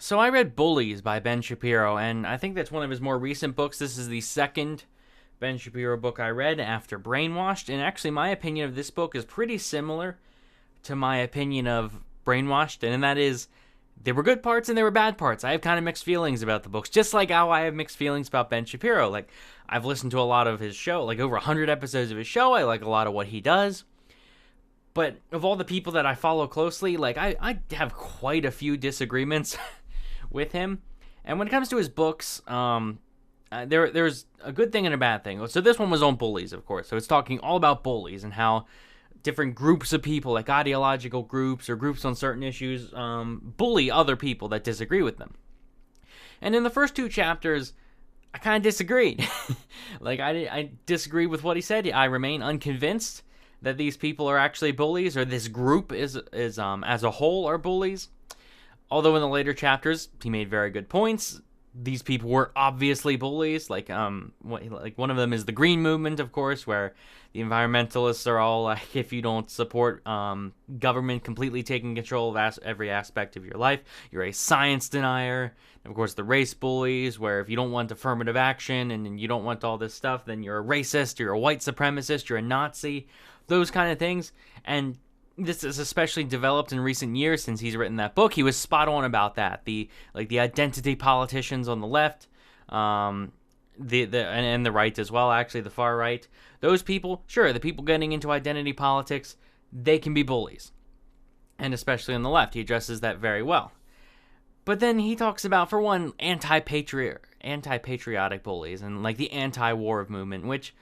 So I read Bullies by Ben Shapiro, and I think that's one of his more recent books. This is the second Ben Shapiro book I read after Brainwashed, and actually my opinion of this book is pretty similar to my opinion of Brainwashed, and that is there were good parts and there were bad parts. I have kind of mixed feelings about the books, just like how I have mixed feelings about Ben Shapiro. Like, I've listened to a lot of his show, like over 100 episodes of his show. I like a lot of what he does. But of all the people that I follow closely, like, I have quite a few disagreements with him. And when it comes to his books, there's a good thing and a bad thing. So this one was on bullies, of course. So it's talking all about bullies and how different groups of people, like ideological groups or groups on certain issues, bully other people that disagree with them. And in the first two chapters, I kind of disagreed. Like, I disagree with what he said. I remain unconvinced that these people are actually bullies, or this group is as a whole are bullies. Although in the later chapters, he made very good points. These people were obviously bullies. Like one of them is the Green Movement, of course, where the environmentalists are all like, if you don't support government completely taking control of every aspect of your life, you're a science denier. And of course, the race bullies, where if you don't want affirmative action and you don't want all this stuff, then you're a racist, you're a white supremacist, you're a Nazi, those kind of things. And this is especially developed in recent years since he's written that book. He was spot on about that. The identity politicians on the left, and the right as well, actually the far right. Those people, sure, the people getting into identity politics, they can be bullies. And especially on the left, he addresses that very well. But then he talks about, for one, anti-patriotic bullies and like the anti-war movement, which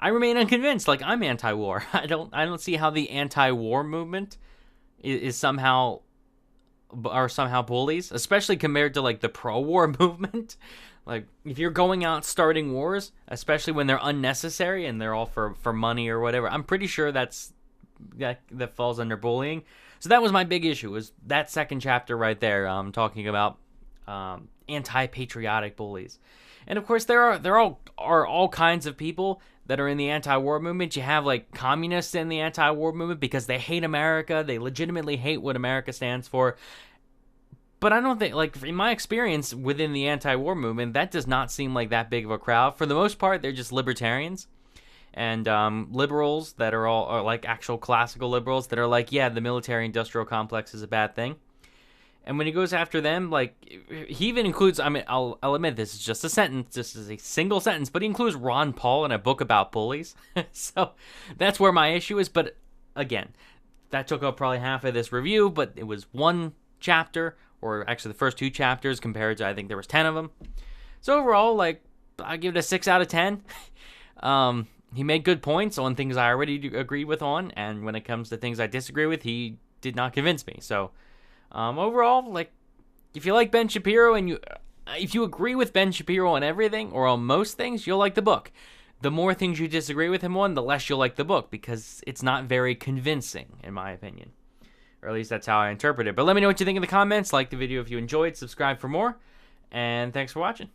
I remain unconvinced. Like, I'm anti-war. I don't see how the anti-war movement is somehow bullies, especially compared to like the pro-war movement. Like, if you're going out starting wars, especially when they're unnecessary and they're all for money or whatever, I'm pretty sure that falls under bullying. So that was my big issue, was that second chapter right there, talking about anti-patriotic bullies. And of course, there are all kinds of people that are in the anti-war movement. You have like communists in the anti-war movement because they hate America. They legitimately hate what America stands for. But I don't think, like, in my experience within the anti-war movement, that does not seem like that big of a crowd. For the most part, they're just libertarians and liberals that are like actual classical liberals that are like, yeah, the military-industrial complex is a bad thing. And when he goes after them, like, he even includes, I mean, I'll admit this is just a sentence, this is a single sentence, but he includes Ron Paul in a book about bullies. So that's where my issue is. But again, that took up probably half of this review, but it was one chapter, or actually the first two chapters compared to, I think there was 10 of them. So overall, like, I give it a 6 out of 10. He made good points on things I already agreed with on, and when it comes to things I disagree with, he did not convince me. So overall, like, if you like Ben Shapiro and if you agree with Ben Shapiro on everything or on most things, you'll like the book. The more things you disagree with him on, the less you'll like the book, because it's not very convincing, in my opinion. Or at least that's how I interpret it. But let me know what you think in the comments. Like the video if you enjoyed. Subscribe for more. And thanks for watching.